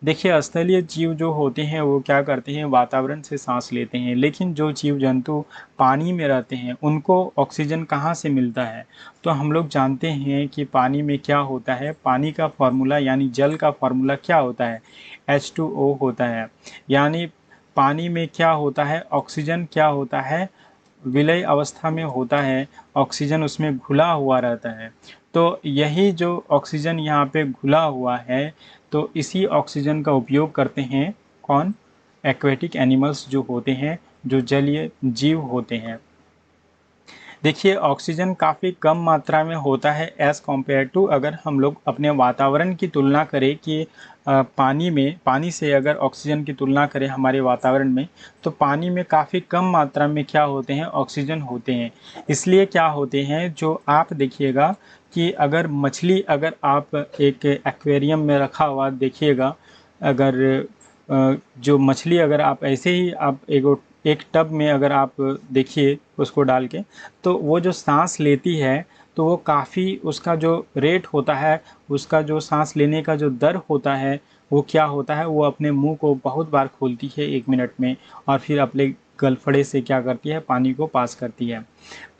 देखिए स्थलीय जीव जो होते हैं वो क्या करते हैं, वातावरण से सांस लेते हैं, लेकिन जो जीव जंतु पानी में रहते हैं उनको ऑक्सीजन कहाँ से मिलता है, तो हम लोग जानते हैं कि पानी में क्या होता है, पानी का फॉर्मूला यानी जल का फॉर्मूला क्या होता है, H2O होता है। यानी पानी में क्या होता है, ऑक्सीजन क्या होता है, विलय अवस्था में होता है, ऑक्सीजन उसमें घुला हुआ रहता है। तो यही जो ऑक्सीजन यहाँ पे घुला हुआ है, तो इसी ऑक्सीजन का उपयोग करते हैं कौन, एक्वेटिक एनिमल्स जो होते हैं, जो जलीय जीव होते हैं। देखिए ऑक्सीजन काफ़ी कम मात्रा में होता है एज़ कम्पेयर टू, अगर हम लोग अपने वातावरण की तुलना करें कि पानी से अगर ऑक्सीजन की तुलना करें हमारे वातावरण में, तो पानी में काफ़ी कम मात्रा में क्या होते हैं, ऑक्सीजन होते हैं। इसलिए क्या होते हैं, जो आप देखिएगा कि अगर मछली अगर आप एक एक्वेरियम में रखा हुआ देखिएगा, अगर जो मछली अगर आप ऐसे ही आप एक टब में अगर आप देखिए उसको डाल के, तो वो जो साँस लेती है, तो वो काफ़ी उसका जो रेट होता है, उसका जो साँस लेने का जो दर होता है, वो क्या होता है, वो अपने मुँह को बहुत बार खोलती है 1 मिनट में और फिर अपने गलफड़े से क्या करती है, पानी को पास करती है।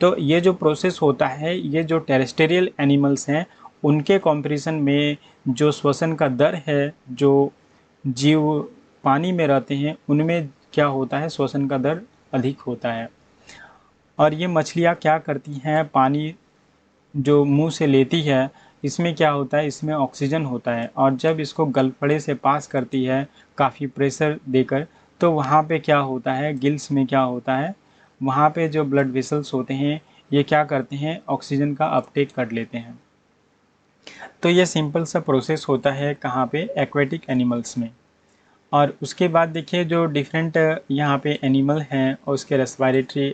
तो ये जो प्रोसेस होता है, ये जो टेरेस्टेरियल एनिमल्स हैं, उनके कंपैरिज़न में जो श्वसन का दर है, जो जीव पानी में रहते हैं, उनमें क्या होता है, श्वसन का दर अधिक होता है। और ये मछलियाँ क्या करती हैं, पानी जो मुँह से लेती है, इसमें क्या होता है, इसमें ऑक्सीजन होता है और जब इसको गलफड़े से पास करती है काफ़ी प्रेशर देकर, तो वहाँ पे क्या होता है, गिल्स में क्या होता है, वहाँ पे जो ब्लड वेसल्स होते हैं, ये क्या करते हैं, ऑक्सीजन का अपटेक कर लेते हैं। तो ये सिंपल सा प्रोसेस होता है कहाँ पे, एक्वेटिक एनिमल्स में। और उसके बाद देखिए जो डिफरेंट यहाँ पे एनिमल हैं और उसके रेस्पिरेटरी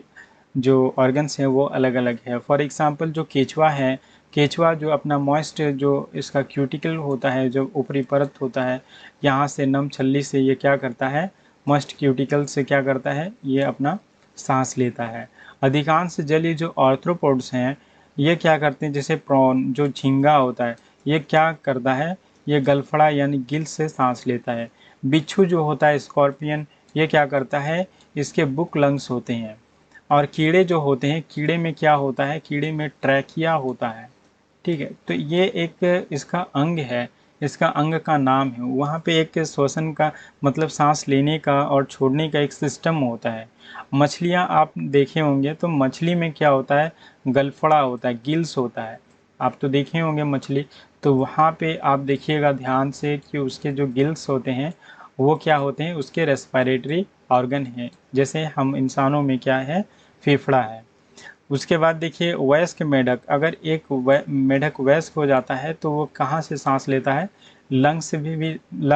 जो ऑर्गन्स हैं वो अलग-अलग है। फॉर एग्ज़ाम्पल जो केंचुआ है, केंचुआ जो अपना मॉइस्ट जो इसका क्यूटिकल होता है, जो ऊपरी परत होता है, यहाँ से नम छल्ली से ये क्या करता है, मॉइस्ट क्यूटिकल से क्या करता है, ये अपना साँस लेता है। अधिकांश जलीय जो आर्थ्रोपोड्स हैं, ये क्या करते हैं, जैसे प्रॉन जो झींगा होता है, ये क्या करता है, ये गलफड़ा यानी गिल्स से साँस लेता है। बिच्छू जो होता है स्कॉर्पियन, ये क्या करता है, इसके बुक लंग्स होते हैं। और कीड़े जो होते हैं, कीड़े में क्या होता है, कीड़े में ट्रैकिया होता है, ठीक है। तो ये एक इसका अंग है, इसका अंग का नाम है। वहाँ पे एक श्वसन का मतलब सांस लेने का और छोड़ने का एक सिस्टम होता है। मछलियाँ आप देखे होंगे तो मछली में क्या होता है, गलफड़ा होता है, गिल्स होता है। आप तो देखे होंगे मछली, तो वहाँ पे आप देखिएगा ध्यान से कि उसके जो गिल्स होते हैं वो क्या होते हैं, उसके रेस्पिरेटरी ऑर्गन हैं। जैसे हम इंसानों में क्या है, फेफड़ा है। उसके बाद देखिए वयस्क मेढक, अगर एक मेढक वयस्क हो जाता है तो वो कहाँ से सांस लेता है, लंग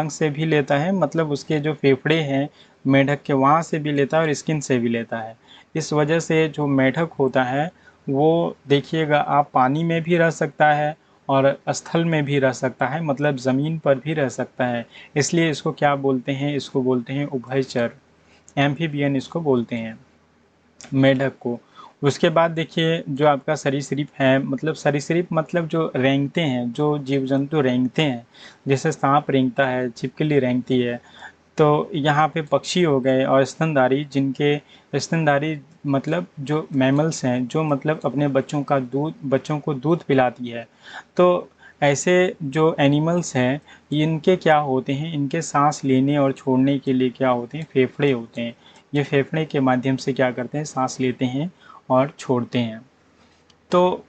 से भी लेता है, मतलब उसके जो फेफड़े हैं मेढक के, वहाँ से भी लेता है और स्किन से भी लेता है। इस वजह से जो मेढक होता है वो देखिएगा आप पानी में भी रह सकता है और स्थल में भी रह सकता है, मतलब ज़मीन पर भी रह सकता है। इसलिए इसको क्या बोलते हैं, इसको बोलते हैं उभयचर, एम्फीबियन इसको बोलते हैं मेढक को। उसके बाद देखिए जो आपका सरीसृप है, मतलब सरीसृप मतलब जो रेंगते हैं, जो जीव जंतु रेंगते हैं, जैसे सांप रेंगता है, छिपकली रेंगती है। तो यहाँ पे पक्षी हो गए और स्तनधारी, जिनके स्तनधारी मतलब जो मैमल्स हैं, जो मतलब अपने बच्चों को दूध पिलाती है। तो ऐसे जो एनिमल्स हैं, इनके क्या होते हैं, इनके सांस लेने और छोड़ने के लिए क्या होते हैं, फेफड़े होते हैं। ये फेफड़े के माध्यम से क्या करते हैं, सांस लेते हैं और छोड़ते हैं। तो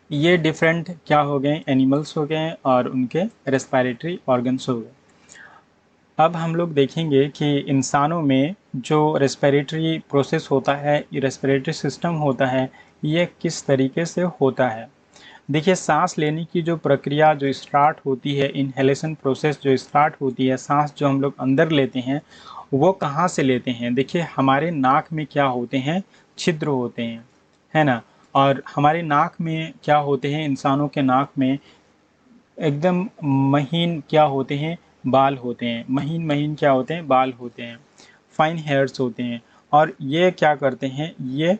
ये डिफरेंट क्या हो गए, एनिमल्स हो गए और उनके रेस्पिरेटरी ऑर्गन्स हो गए। अब हम लोग देखेंगे कि इंसानों में जो रेस्पिरेटरी प्रोसेस होता है, ये रेस्पिरेटरी सिस्टम होता है, ये किस तरीके से होता है। देखिए सांस लेने की जो प्रक्रिया जो स्टार्ट होती है, इनहेलेशन प्रोसेस जो स्टार्ट होती है, सांस जो हम लोग अंदर लेते हैं, वो कहाँ से लेते हैं। देखिए हमारे नाक में क्या होते हैं, छिद्र होते हैं, है ना। और हमारे नाक में क्या होते हैं, इंसानों के नाक में एकदम महीन क्या होते हैं, बाल होते हैं, महीन महीन क्या होते हैं, बाल होते हैं, फाइन हेयर्स होते हैं। और ये क्या करते हैं, ये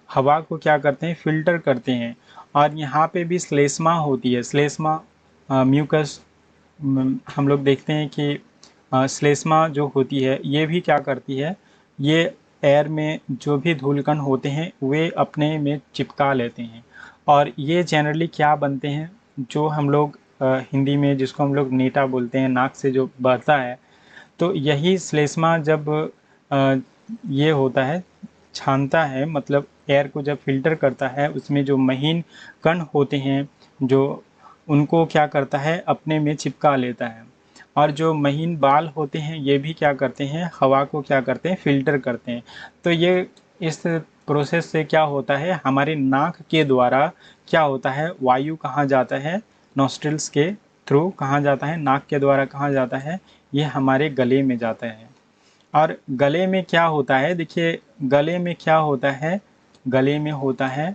हवा को क्या करते हैं, फिल्टर करते हैं। और यहाँ पे भी श्लेष्मा होती है, श्लेष्मा म्यूकस, हम लोग देखते हैं कि श्लेष्मा जो होती है ये भी क्या करती है, ये एयर में जो भी धूलकण होते हैं वे अपने में चिपका लेते हैं। और ये जनरली क्या बनते हैं, जो हम लोग हिंदी में जिसको हम लोग नीटा बोलते हैं, नाक से जो बहता है, तो यही श्लेष्मा जब अ, ये होता है, छानता है, मतलब एयर को जब फ़िल्टर करता है, उसमें जो महीन कण होते हैं, जो उनको क्या करता है, अपने में चिपका लेता है। और जो महीन बाल होते हैं ये भी क्या करते हैं, हवा को क्या करते हैं, फिल्टर करते हैं। तो ये इस प्रोसेस से क्या होता है, हमारे नाक के द्वारा क्या होता है, वायु कहाँ जाता है, नॉस्ट्रिल्स के थ्रू कहाँ जाता है, नाक के द्वारा कहाँ जाता है, ये हमारे गले में जाता है। और गले में क्या होता है, देखिए गले में क्या होता है, गले में होता है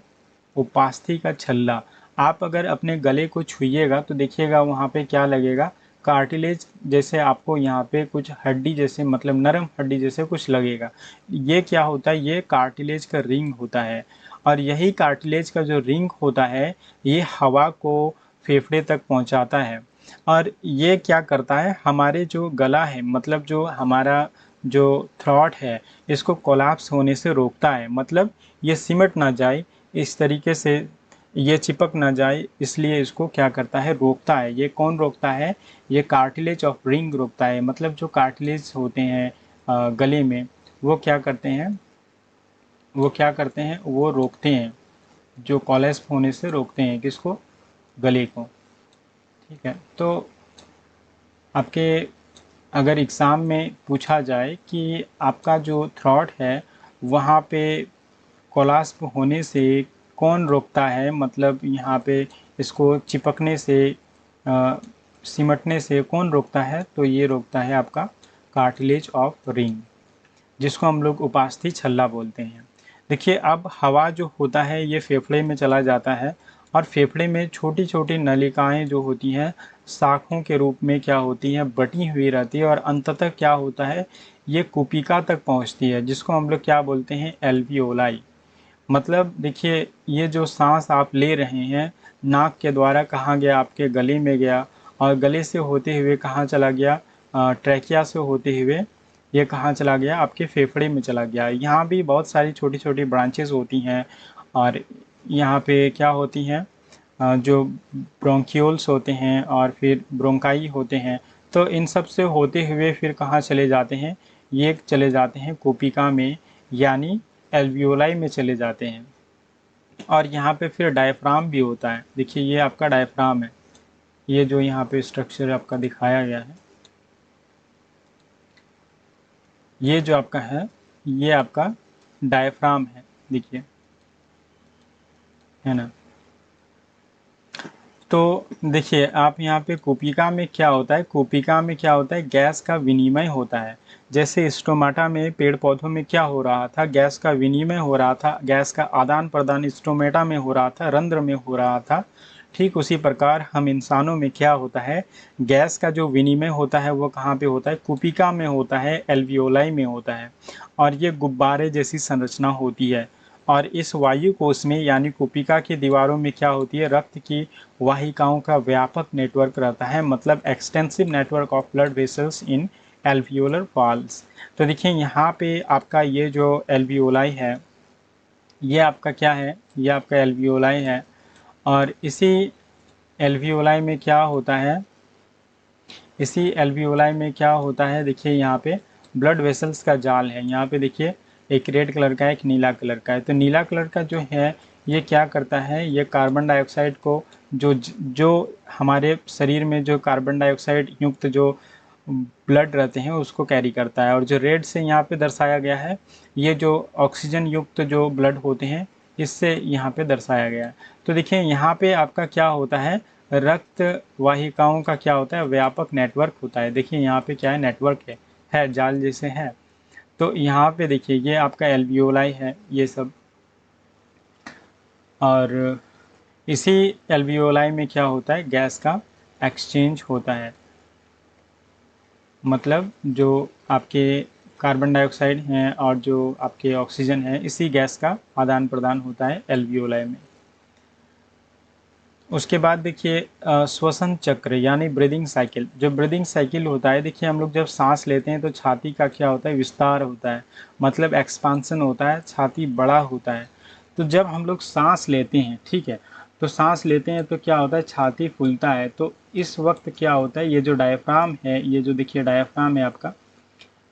उपास्थि का छल्ला। आप अगर अपने गले को छुइएगा तो देखिएगा वहाँ पे क्या लगेगा, कार्टिलेज जैसे आपको यहाँ पे कुछ हड्डी जैसे, मतलब नरम हड्डी जैसे कुछ लगेगा। ये क्या होता है, ये कार्टिलेज का रिंग होता है। और यही कार्टिलेज का जो रिंग होता है ये हवा को फेफड़े तक पहुँचाता है। और ये क्या करता है, हमारे जो गला है, मतलब जो हमारा जो थ्रॉट है, इसको कोलैप्स होने से रोकता है। मतलब ये सिमट ना जाए, इस तरीके से ये चिपक ना जाए, इसलिए इसको क्या करता है, रोकता है। ये कौन रोकता है, ये कार्टिलेज ऑफ रिंग रोकता है। मतलब जो कार्टिलेज होते हैं गले में, वो क्या करते हैं, वो क्या करते हैं, वो रोकते हैं, जो कोलैप्स होने से रोकते हैं, किसको, गले को। ठीक है। तो आपके अगर एग्ज़ाम में पूछा जाए कि आपका जो थ्रॉट है वहाँ पे कोलैप्स होने से कौन रोकता है, मतलब यहाँ पे इसको चिपकने से, सिमटने से कौन रोकता है, तो ये रोकता है आपका कार्टिलेज ऑफ रिंग, जिसको हम लोग उपास्थि छल्ला बोलते हैं। देखिए अब हवा जो होता है ये फेफड़े में चला जाता है, और फेफड़े में छोटी छोटी नलिकाएं जो होती हैं शाखों के रूप में क्या होती हैं, बटी हुई रहती है, और अंततः क्या होता है, ये कुपिका तक पहुंचती है, जिसको हम लोग क्या बोलते हैं, एल्वियोलाई। मतलब देखिए ये जो सांस आप ले रहे हैं नाक के द्वारा कहाँ गया, आपके गले में गया, और गले से होते हुए कहाँ चला गया, ट्रैकिया से होते हुए ये कहाँ चला गया, आपके फेफड़े में चला गया। यहाँ भी बहुत सारी छोटी छोटी ब्रांचेस होती हैं, और यहाँ पे क्या होती हैं, जो ब्रोंकियोल्स होते हैं और फिर ब्रोंकाई होते हैं। तो इन सब से होते हुए फिर कहाँ चले जाते हैं, ये चले जाते हैं कोपिका में, यानी एल्वियोलाई में चले जाते हैं। और यहाँ पे फिर डायफ्राम भी होता है। देखिए ये आपका डायफ्राम है, ये जो यहाँ पे स्ट्रक्चर आपका दिखाया गया है, ये जो आपका है, ये आपका डायफ्राम है, देखिए, है ना। तो देखिए आप यहाँ पे कोपिका में क्या होता है, कोपिका में क्या होता है, गैस का विनिमय होता है। जैसे स्टोमाटा में, पेड़ पौधों में क्या हो रहा था, गैस का विनिमय हो रहा था, गैस का आदान प्रदान स्टोमेटा में हो रहा था, रंध्र में हो रहा था। ठीक उसी प्रकार हम इंसानों में क्या होता है, गैस का जो विनिमय होता है वो कहाँ पे होता है, कुपिका में होता है, एल्वियोलाई में होता है। और ये गुब्बारे जैसी संरचना होती है। और इस वायु कोश में यानी कुपिका की दीवारों में क्या होती है, रक्त की वाहिकाओं का व्यापक नेटवर्क रहता है, मतलब extensive network of blood vessels in alveolar walls. तो देखिए यहाँ पे आपका ये जो एल्वियोलाई है, ये आपका क्या है, ये आपका एल्वियोलाई है। और इसी एल्वियोलाई में क्या होता है, इसी एल्वियोलाई में क्या होता है, देखिए यहाँ पे ब्लड वेसल्स का जाल है। यहाँ पे देखिए एक रेड कलर का, एक नीला कलर का है। तो नीला कलर का जो है ये क्या करता है, ये कार्बन डाइऑक्साइड को, जो हमारे शरीर में जो कार्बन डाइऑक्साइड युक्त जो ब्लड रहते हैं उसको कैरी करता है। और जो रेड से यहाँ पे दर्शाया गया है, ये जो ऑक्सीजन युक्त जो ब्लड होते हैं इससे यहाँ पे दर्शाया गया है। तो देखिए यहाँ पे आपका क्या होता है, रक्त वाहिकाओं का क्या होता है, व्यापक नेटवर्क होता है। देखिए यहाँ पे क्या है, नेटवर्क है जाल जैसे है। तो यहाँ पे देखिए ये आपका एल्वियोलाई है ये सब। और इसी एल्वियोलाई में क्या होता है, गैस का एक्सचेंज होता है। मतलब जो आपके कार्बन डाइऑक्साइड हैं और जो आपके ऑक्सीजन है, इसी गैस का आदान प्रदान होता है एल्वियोलाई में। उसके बाद देखिए श्वसन चक्र यानी ब्रीदिंग साइकिल। जो ब्रीदिंग साइकिल होता है, देखिए हम लोग जब सांस लेते हैं तो छाती का क्या होता है, विस्तार होता है, मतलब एक्सपांसन होता है, छाती बड़ा होता है। तो जब हम लोग सांस लेते हैं, ठीक है, तो सांस लेते हैं तो क्या होता है, छाती फूलता है। तो इस वक्त क्या होता है, ये जो डायफ्राम है, ये जो देखिए डायफ्राम है आपका,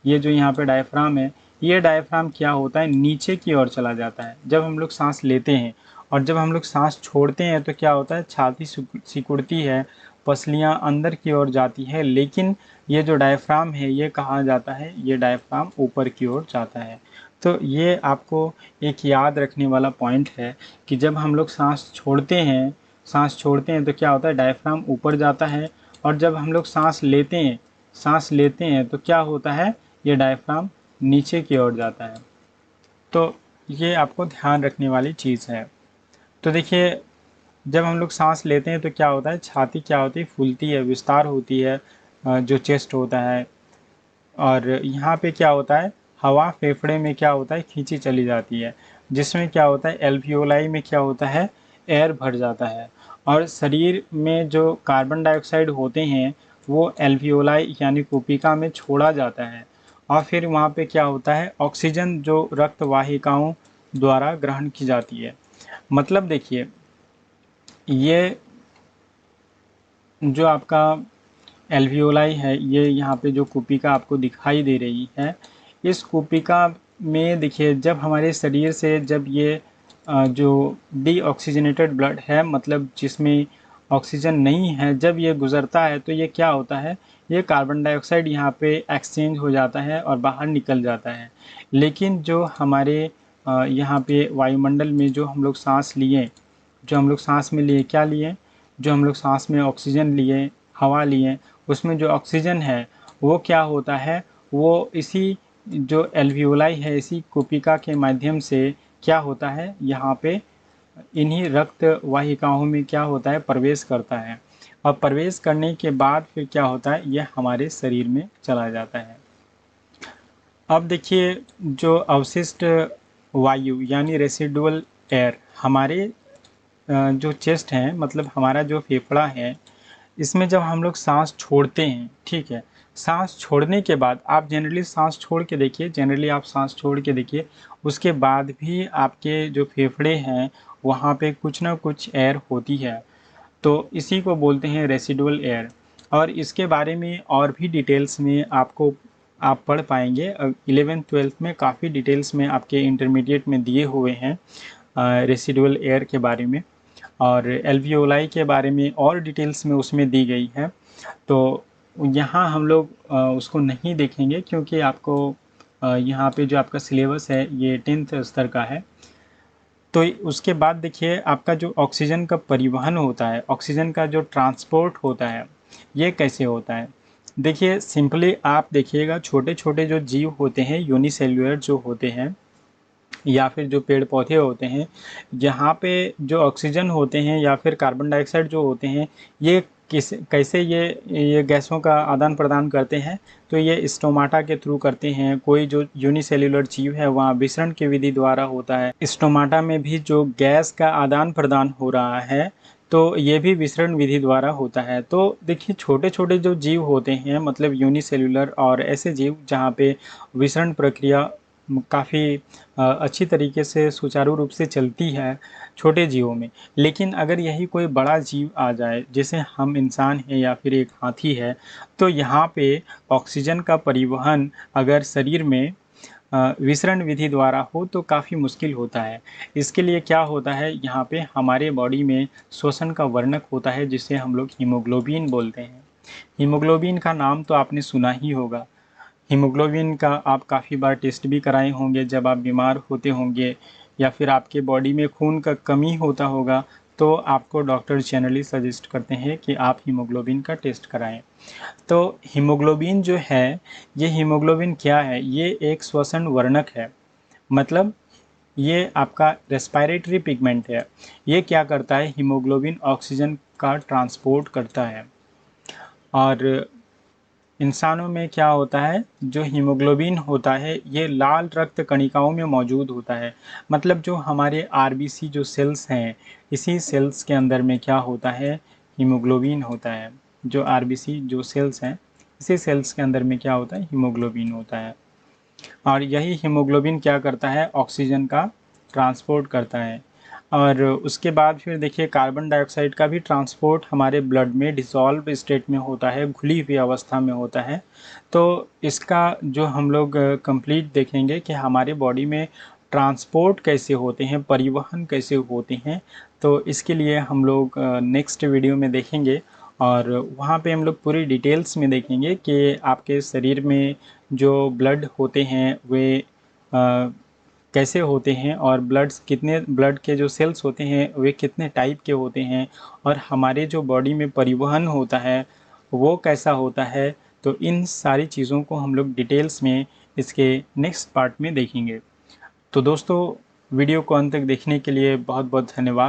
ये जो यहाँ पे डायफ्राम है, ये डायफ्राम क्या होता है, नीचे की ओर चला जाता है जब हम लोग सांस लेते हैं। और जब हम लोग सांस छोड़ते हैं तो क्या होता है, छाती सिकुड़ती है, पसलियाँ अंदर की ओर जाती है, लेकिन ये जो डायफ्राम है ये कहाँ जाता है, ये डायफ्राम ऊपर की ओर जाता है। तो ये आपको एक याद रखने वाला पॉइंट है कि जब हम लोग सांस छोड़ते हैं तो क्या होता है, डायफ्राम ऊपर जाता है, और जब हम लोग सांस लेते हैं तो क्या होता है, ये डायफ्राम नीचे की ओर जाता है। तो ये आपको ध्यान रखने वाली चीज़ है। तो देखिए, जब हम लोग सांस लेते हैं तो क्या होता है, छाती क्या होती है, फूलती है, विस्तार होती है, जो चेस्ट होता है। और यहाँ पे क्या होता है, हवा फेफड़े में क्या होता है, खींची चली जाती है, जिसमें क्या होता है, एल्वियोलाई में क्या होता है, एयर भर जाता है। और शरीर में जो कार्बन डाइऑक्साइड होते हैं वो एल्वियोलाई यानी कुपिका में छोड़ा जाता है, और फिर वहाँ पे क्या होता है, ऑक्सीजन जो रक्त वाहिकाओं द्वारा ग्रहण की जाती है। मतलब देखिए, ये जो आपका एल्वियोलाई है, ये यहाँ पे जो कुपिका आपको दिखाई दे रही है, इस कुपिका में देखिए, जब हमारे शरीर से जब ये जो डीऑक्सीजनेटेड ब्लड है, मतलब जिसमें ऑक्सीजन नहीं है, जब ये गुजरता है तो ये क्या होता है, ये कार्बन डाइऑक्साइड यहाँ पे एक्सचेंज हो जाता है और बाहर निकल जाता है। लेकिन जो हमारे यहाँ पे वायुमंडल में जो हम लोग सांस में लिए क्या लिए, जो हम लोग सांस में ऑक्सीजन लिए, हवा लिए, उसमें जो ऑक्सीजन है वो क्या होता है, वो इसी जो एल्वियोलाई है, इसी कुपिका के माध्यम से क्या होता है, यहाँ पे इन्हीं रक्त वाहिकाओं में क्या होता है, प्रवेश करता है। और प्रवेश करने के बाद फिर क्या होता है, यह हमारे शरीर में चला जाता है। अब देखिए, जो अवशिष्ट वायु यानी रेसिडुअल एयर हमारे जो चेस्ट है, मतलब हमारा जो फेफड़ा है, इसमें जब हम लोग सांस छोड़ते हैं, ठीक है, सांस छोड़ने के बाद आप जनरली आप सांस छोड़ के देखिए, उसके बाद भी आपके जो फेफड़े हैं वहाँ पे कुछ ना कुछ एयर होती है। तो इसी को बोलते हैं रेसिडुअल एयर। और इसके बारे में और भी डिटेल्स में आप पढ़ पाएंगे। 11th-12th में काफ़ी डिटेल्स में आपके इंटरमीडिएट में दिए हुए हैं रेसिडुअल एयर के बारे में, और एल्वियोलाई के बारे में और डिटेल्स में उसमें दी गई है। तो यहाँ हम लोग उसको नहीं देखेंगे, क्योंकि आपको यहाँ पे जो आपका सिलेबस है ये 10th स्तर का है। तो उसके बाद देखिए, आपका जो ऑक्सीजन का परिवहन होता है, ऑक्सीजन का जो ट्रांसपोर्ट होता है, ये कैसे होता है। देखिए, सिंपली आप देखिएगा, छोटे छोटे जो जीव होते हैं, यूनिसेल्युलर जो होते हैं, या फिर जो पेड़ पौधे होते हैं, यहाँ पे जो ऑक्सीजन होते हैं या फिर कार्बन डाइऑक्साइड जो होते हैं, ये कैसे ये गैसों का आदान प्रदान करते हैं, तो ये स्टोमाटा के थ्रू करते हैं। कोई जो यूनिसेल्युलर जीव है वहाँ विसरण की विधि द्वारा होता है। स्टोमाटा में भी जो गैस का आदान प्रदान हो रहा है, तो ये भी विसरण विधि द्वारा होता है। तो देखिए, छोटे छोटे जो जीव होते हैं, मतलब यूनिसेल्युलर, और ऐसे जीव जहाँ पे विसरण प्रक्रिया काफ़ी अच्छी तरीके से सुचारू रूप से चलती है छोटे जीवों में। लेकिन अगर यही कोई बड़ा जीव आ जाए, जैसे हम इंसान हैं या फिर एक हाथी है, तो यहाँ पे ऑक्सीजन का परिवहन अगर शरीर में विसरण विधि द्वारा हो तो काफ़ी मुश्किल होता है। इसके लिए क्या होता है, यहाँ पे हमारे बॉडी में श्वसन का वर्णक होता है, जिसे हम लोग हीमोग्लोबिन बोलते हैं। हीमोग्लोबिन का नाम तो आपने सुना ही होगा। हीमोग्लोबिन का आप काफ़ी बार टेस्ट भी कराए होंगे जब आप बीमार होते होंगे, या फिर आपके बॉडी में खून का कमी होता होगा, तो आपको डॉक्टर जनरली सजेस्ट करते हैं कि आप हीमोग्लोबिन का टेस्ट कराएं। तो हीमोग्लोबिन जो है, ये हीमोग्लोबिन क्या है, ये एक श्वसन वर्णक है। मतलब ये आपका रेस्पिरेटरी पिगमेंट है। ये क्या करता है, हीमोग्लोबिन ऑक्सीजन का ट्रांसपोर्ट करता है। और इंसानों में क्या होता है, जो हीमोग्लोबिन होता है ये लाल रक्त कणिकाओं में मौजूद होता है। मतलब जो हमारे आरबीसी जो सेल्स हैं, इसी सेल्स के अंदर में क्या होता है, हीमोग्लोबिन होता है। जो आरबीसी जो सेल्स हैं, इसी सेल्स के अंदर में क्या होता है, हीमोग्लोबिन होता है। और यही हीमोग्लोबिन क्या करता है, ऑक्सीजन का ट्रांसपोर्ट करता है। और उसके बाद फिर देखिए, कार्बन डाइऑक्साइड का भी ट्रांसपोर्ट हमारे ब्लड में डिसॉल्व स्टेट में होता है, घुली हुई अवस्था में होता है। तो इसका जो हम लोग कंप्लीट देखेंगे कि हमारे बॉडी में ट्रांसपोर्ट कैसे होते हैं, परिवहन कैसे होते हैं, तो इसके लिए हम लोग नेक्स्ट वीडियो में देखेंगे। और वहाँ पे हम लोग पूरी डिटेल्स में देखेंगे कि आपके शरीर में जो ब्लड होते हैं वे कैसे होते हैं और ब्लड के जो सेल्स होते हैं वे कितने टाइप के होते हैं और हमारे जो बॉडी में परिवहन होता है वो कैसा होता है। तो इन सारी चीज़ों को हम लोग डिटेल्स में इसके नेक्स्ट पार्ट में देखेंगे। तो दोस्तों वीडियो को अंत तक देखने के लिए बहुत बहुत धन्यवाद।